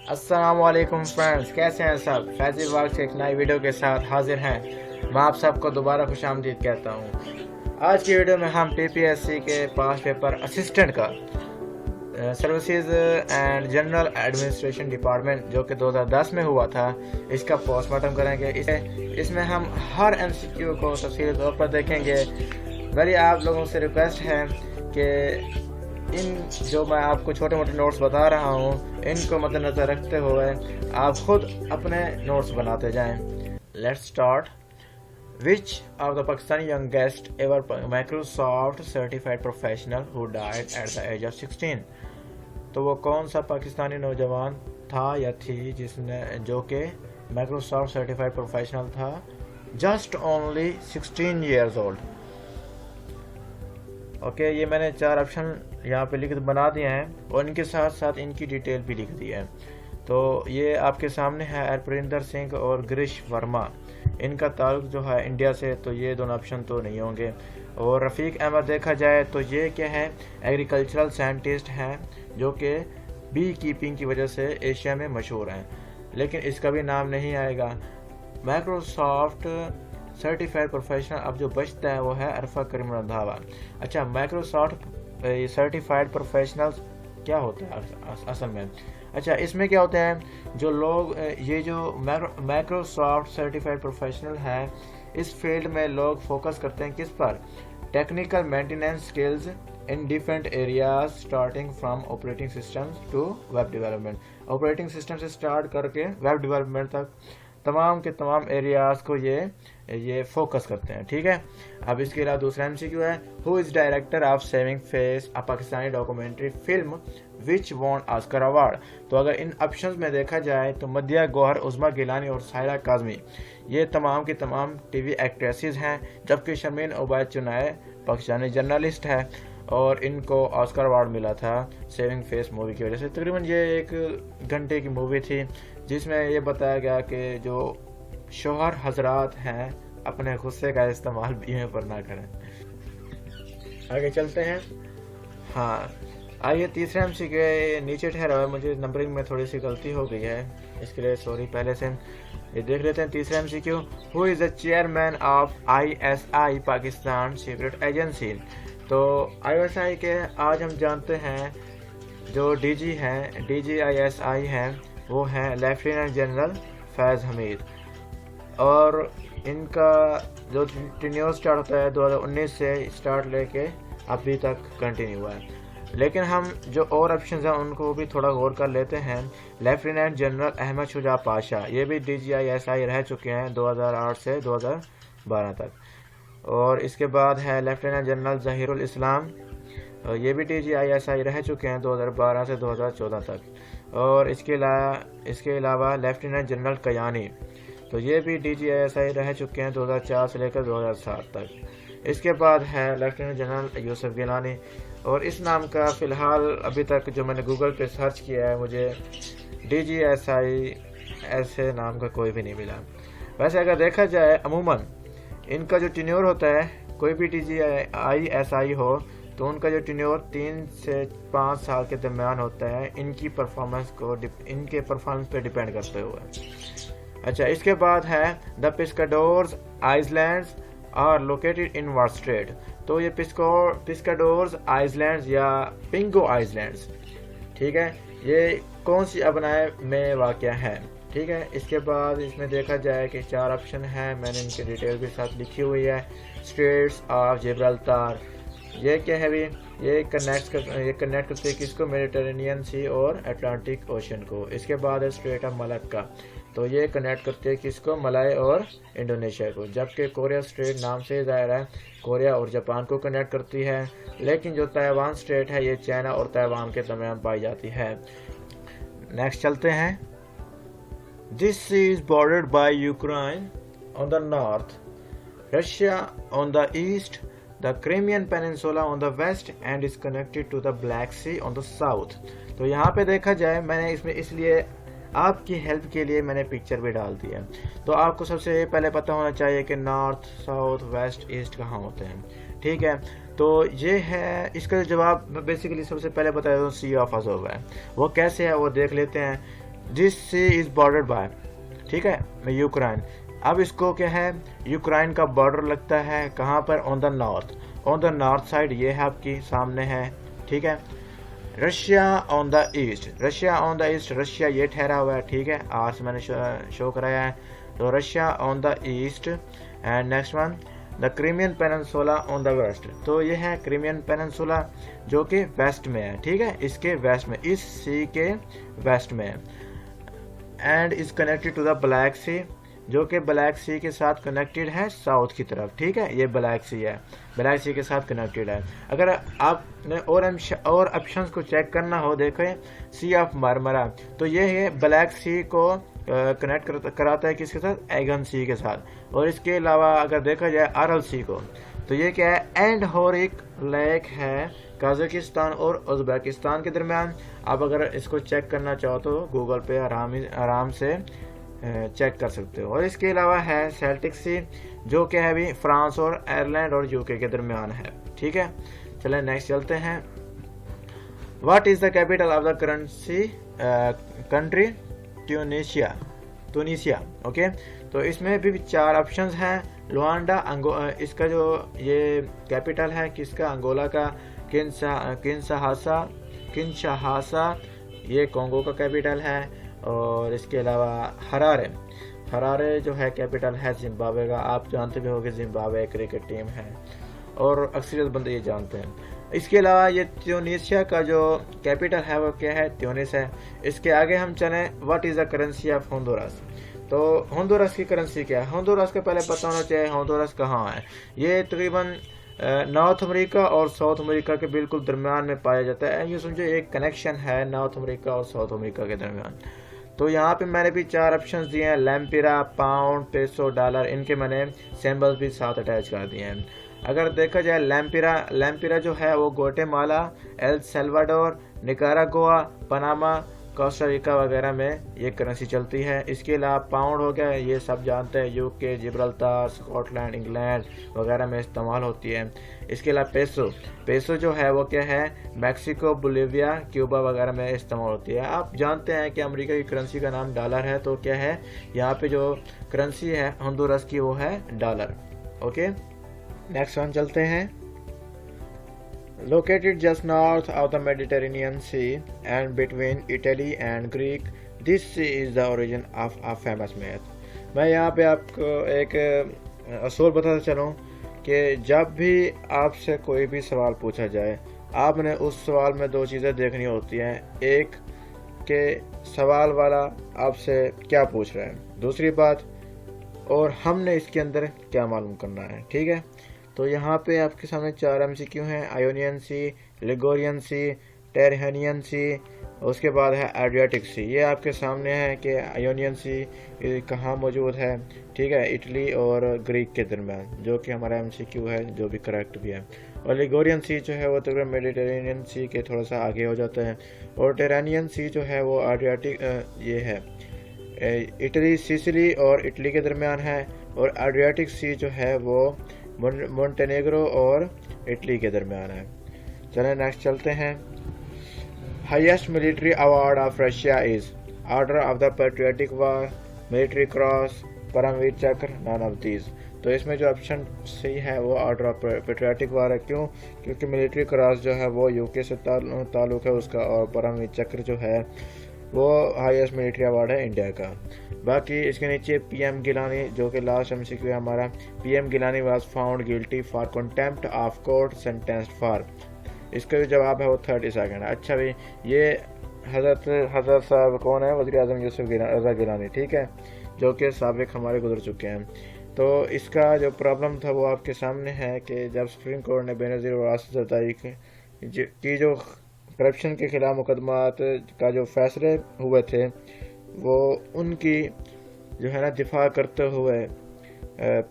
अस्सलामुअलैकुम फ्रेंड्स, कैसे हैं सब। फैजी वर्क से एक नई वीडियो के साथ हाजिर हैं। मैं आप सबको दोबारा खुशामदीद कहता हूं। आज की वीडियो में हम पीपीएससी के पास पेपर असिस्टेंट का services and general administration department जो कि 2010 में हुआ था, इसका पोस्टमार्टम करेंगे। इसमें हम हर एमसीक्यू को तफसीली तौर पर देखेंगे। मेरी आप लोगों से रिक्वेस्ट है कि इन जो मैं आपको छोटे मोटे नोट्स बता रहा हूँ, इनको मद्देनजर रखते हुए आप खुद अपने नोट्स बनाते जाएं। Let's start. Which of the Pakistani youngest ever Microsoft certified professional who died at the age of 16। तो वो कौन सा पाकिस्तानी नौजवान था या थी जो कि माइक्रोसॉफ्ट सर्टिफाइड प्रोफेशनल था, just only 16 years old. Okay, ये मैंने 4 ऑप्शन यहाँ पे बना दिए हैं और इनके साथ साथ इनकी डिटेल भी लिख दी है। तो ये आपके सामने है हरप्रिंदर सिंह और गिरीश वर्मा। इनका ताल्लुक जो है इंडिया से, तो ये दोनों ऑप्शन तो नहीं होंगे। और रफ़ीक अहमद देखा जाए तो ये क्या है, एग्रीकल्चरल साइंटिस्ट हैं जो कि बी कीपिंग की वजह से एशिया में मशहूर हैं, लेकिन इसका भी नाम नहीं आएगा। माइक्रोसॉफ्ट सर्टिफाइड प्रोफेशनल अब जो बचता है वो है अरफा करीम रंधावा। अच्छा, माइक्रोसॉफ्ट सर्टिफाइड प्रोफेशनल्स क्या होता है असल में? अच्छा, इसमें क्या होता है, जो लोग ये जो माइक्रोसॉफ्ट सर्टिफाइड प्रोफेशनल है, इस फील्ड में लोग फोकस करते हैं किस पर? Technical maintenance skills in different areas starting from operating systems to web development. Operating system से स्टार्ट करके वेब डेवलपमेंट तक तमाम के तमाम एरियाज को ये फोकस करते हैं। ठीक है। अब इसके अलावा दूसरा एमसीक्यू है, who is director of saving face, a Pakistani documentary film which von Oscar award. तो अगर इन ऑप्शंस में देखा जाए तो मदिया गौहर, उज़मा गिलानी और साहिरा काज़मी ये तमाम की तमाम टीवी एक्ट्रेसेस हैं, जबकि शमीन उबैद चुनाए पाकिस्तानी जर्नलिस्ट है और इनको ऑस्कर अवार्ड मिला था सेविंग फेस मूवी की वजह से। तकरीबन ये 1 घंटे की मूवी थी जिसमें ये बताया गया कि जो शोहर हजरात हैं अपने गुस्से का इस्तेमाल बीमे पर ना करें। आगे चलते हैं। हाँ, आइए तीसरे एमसीक्यू नीचे ठहरा हुआ है, मुझे नंबरिंग में थोड़ी सी गलती हो गई है, इसके लिए सॉरी पहले से। ये देख लेते हैं तीसरा MCQ, who is the chairman of ISI Pakistan secret agency. तो आईएसआई के आज हम जानते हैं जो डीजी हैं, DGISI हैं, वो हैं लेफ्टिनेंट जनरल फैज़ हमीद। और इनका जो टेन्योर स्टार्ट होता है 2019 से स्टार्ट लेके अभी तक कंटिन्यू हुआ है। लेकिन हम जो और ऑप्शंस हैं उनको भी थोड़ा गौर कर लेते हैं। लेफ्टिनेंट जनरल अहमद शुजा पाशा, ये भी DGISI रह चुके हैं 2008 से 2012 तक। और इसके बाद है लेफ्टिनेंट जनरल ज़हीरुल इस्लाम, ये भी DGISI रह चुके हैं 2012 से 2014 तक। और इसके अलावा लेफ्टिनेंट जनरल कयानी, तो ये भी DGISI रह चुके हैं 2004 से लेकर 2007 तक। इसके बाद है लेफ्टिनेंट जनरल यूसुफ गिलानी, और इस नाम का फ़िलहाल अभी तक जो मैंने गूगल पे सर्च किया है मुझे DGISI ऐसे नाम का कोई भी नहीं मिला। वैसे अगर देखा जाए अमूमन इनका जो टेन्योर होता है, कोई भी DGISI हो तो उनका जो टेन्योर 3 से 5 साल के दरमियान होता है, इनके परफॉर्मेंस पे डिपेंड करते हुए। अच्छा, इसके बाद है the Pescadores islands are located in what state. तो ये पिस्काडोर्स आइसलैंड्स या पिंगो आइसलैंड्स, ठीक है, ये कौन सी अबनाए में वाक़या है। ठीक है। इसके बाद इसमें देखा जाए कि 4 ऑप्शन हैं, मैंने इनकी डिटेल भी साथ लिखी हुई है। स्ट्रेट्स ऑफ जिब्राल्टार, ये क्या है भी, ये कनेक्ट करते हैं किसको, मेडिटेरेनियन सी और अटलांटिक ओशन को। इसके बाद है स्ट्रेट ऑफ मलक्का, तो ये कनेक्ट करते हैं किसको, मलाय और इंडोनेशिया को। जबकि कोरिया स्ट्रेट नाम से ज़ाहिर है कोरिया और जापान को कनेक्ट करती है, लेकिन जो ताइवान स्ट्रेट है ये चाइना और ताइवान के दरमियान पाई जाती है। नेक्स्ट चलते हैं। This is bordered by Ukraine on the north, Russia on the east, the Crimean peninsula on the west and is connected to the black Sea on the south. तो यहाँ पे देखा जाए मैंने इसमें इसलिए आपकी हेल्प के लिए मैंने पिक्चर भी डाल दी है। तो आपको सबसे पहले पता होना चाहिए कि नॉर्थ, साउथ, वेस्ट, ईस्ट कहाँ होते हैं। ठीक है, तो ये है इसका जवाब। बेसिकली सबसे पहले बता देता हूँ, सी ऑफ अजोव है। वो कैसे है वो देख लेते हैं। This sea is bordered by, ठीक है, यूक्रेन। अब इसको क्या है, यूक्रेन का बॉर्डर लगता है कहाँ पर, on the north, on the north side, ये है आपकी सामने है, ठीक है। Russia on the east, Russia on the east, Russia ये ठहरा हुआ है, ठीक है, आर से मैंने शो कराया है, तो Russia on the east. And next one, the Crimean peninsula on the west, तो ये है क्रीमियन पेनिनसुला जो कि वेस्ट में है, ठीक है, इसके वेस्ट में, इस सी के वेस्ट में है। And is connected to the black sea, जो कि ब्लैक सी के साथ कनेक्टेड है साउथ की तरफ, ठीक है, ये ब्लैक सी है, ब्लैक सी के साथ कनेक्टेड है। अगर आपने और ऑप्शंस को चेक करना हो, देखें सी ऑफ मारमरा, तो ये है ब्लैक सी को कनेक्ट कराता है किसके साथ, एगन सी के साथ। और इसके अलावा अगर देखा जाए आरल सी को, तो ये क्या है, एंड होरिक लेक है कजाकिस्तान और उज़्बेकिस्तान के दरमियान। आप अगर इसको चेक करना चाहो तो गूगल पे आराम से चेक कर सकते हो। और इसके अलावा है सेल्टिक सी, जो कि है भी फ्रांस और आयरलैंड और यूके के दरमियान है, ठीक है। चलें नेक्स्ट चलते हैं। What is the capital of the currency country, Tunisia, okay. तो इसमें भी 4 ऑप्शंस हैं। लुआंडा, इसका जो ये कैपिटल है किसका, अंगोला का। किंशाहासा, ये कॉन्गो का कैपिटल है। और इसके अलावा हरारे जो है कैपिटल है जिम्बाब्वे का। आप जानते भी होंगे जिम्बाब्वे क्रिकेट टीम है और अक्सरियत बंदे ये जानते हैं। इसके अलावा ये ट्यूनीशिया का जो कैपिटल है वो क्या है, ट्यूनिस है। इसके आगे हम चलें, what is the currency of Honduras, तो होंडुरास की करेंसी क्या है। होंडुरास का पहले पता होना चाहिए होंडुरास कहाँ है। ये तकरीबन नॉर्थ अमेरिका और साउथ अमेरिका के बिल्कुल दरमियान में पाया जाता है। ये समझो एक कनेक्शन है नॉर्थ अमेरिका और साउथ अमेरिका के दरमियान। तो यहाँ पे मैंने भी 4 ऑप्शंस दिए हैं, लैम्पिरा, पाउंड, पेसो, डॉलर, इनके मैंने सिंबल्स भी साथ अटैच कर दिए हैं। अगर देखा जाए लैम्पिरा जो है वो Guatemala, El Salvador, Nicaragua, Panama, Costa Rica वगैरह में ये करेंसी चलती है। इसके अलावा पाउंड हो गया, ये सब जानते हैं, यूके, जिब्राल्टर, स्कॉटलैंड, इंग्लैंड वगैरह में इस्तेमाल होती है। इसके अलावा पेसो जो है वो क्या है, मैक्सिको, बोलिविया, क्यूबा वगैरह में इस्तेमाल होती है। आप जानते हैं कि अमेरिका की करेंसी का नाम डॉलर है, तो क्या है यहाँ पे जो करेंसी है होंडुरास की वो है डॉलर, ओके। नेक्स्ट वन चलते हैं। Located just north of the Mediterranean Sea and between Italy and Greek, this sea is the origin of a famous myth। मैं यहाँ पे आपको एक असूल बताता चलूँ कि जब भी आपसे कोई भी सवाल पूछा जाए, आपने उस सवाल में 2 चीज़ें देखनी होती हैं। एक कि सवाल वाला आपसे क्या पूछ रहा है, दूसरी बात और हमने इसके अंदर क्या मालूम करना है, ठीक है। तो यहाँ पे आपके सामने 4 MCQ हैं, आयोनियन सी, लिगोरियन सी, टेरहनियन सी, उसके बाद है एड्रियाटिक सी। ये आपके सामने है कि आयोनियन सी कहाँ मौजूद है, ठीक है, इटली और ग्रीक के दरम्यान, जो कि हमारा MCQ है, जो भी करेक्ट भी है। और लिगोरियन सी जो है वो तकरीबन मेडिटेरेनियन सी के थोड़ा सा आगे हो जाता है। और टेरहनियन सी जो है वो एड्रियाटिक ये है इटली, सिसिली और इटली के दरम्यान है। और एड्रियाटिक सी जो है वो मोंटेनेग्रो और इटली के दरमियान है। चलें नेक्स्ट चलते हैं। Highest military award of Russia is order of the patriotic war, military cross, Paramvir Chakra, none of these. तो इसमें जो ऑप्शन सही है वो ऑर्डर ऑफ पैट्रियोटिक वार है। क्यों? क्योंकि मिलिट्री क्रॉस जो है वो यूके से ताल्लुक है उसका, और परमवीर चक्र जो है वो हाईएस्ट मिलिट्री अवार्ड है इंडिया का। बाकी इसके नीचे PM गिलानी, जो कि लास्ट MCQ है हमारा। PM Gilani was found guilty for contempt of court sentenced for, इसका जो जवाब है वो 30 सेकंड। अच्छा भाई, ये हजरत साहब कौन है? वज़ीर आज़म यूसुफ रज़ा गिलानी, ठीक है, जो कि साबिक हमारे गुजर चुके हैं। तो इसका जो प्रॉब्लम था वो आपके सामने है कि जब सुप्रीम कोर्ट ने बेनज़ीर और आसिफ ज़रदारी की जो करप्शन के खिलाफ मुकदमात का जो फैसले हुए थे, वो उनकी जो है ना दिफा करते हुए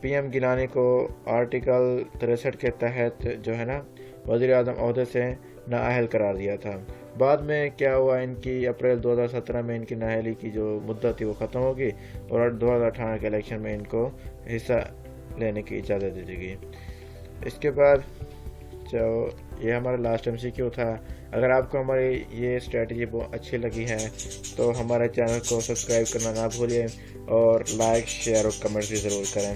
PM गिलानी को आर्टिकल 63 के तहत जो है ना वज़ीर आज़म ओहदे से नाअहल करार दिया था। बाद में क्या हुआ, इनकी अप्रैल 2017 में इनकी नाअहली की जो मुद्दत थी वो ख़त्म होगी और 2018 के इलेक्शन में इनको हिस्सा लेने की इजाज़त दे दी गई। इसके बाद जो ये हमारा लास्ट MCQ था, अगर आपको हमारी ये स्ट्रेटजी बहुत अच्छी लगी है तो हमारे चैनल को सब्सक्राइब करना ना भूलिए और लाइक शेयर और कमेंट भी ज़रूर करें।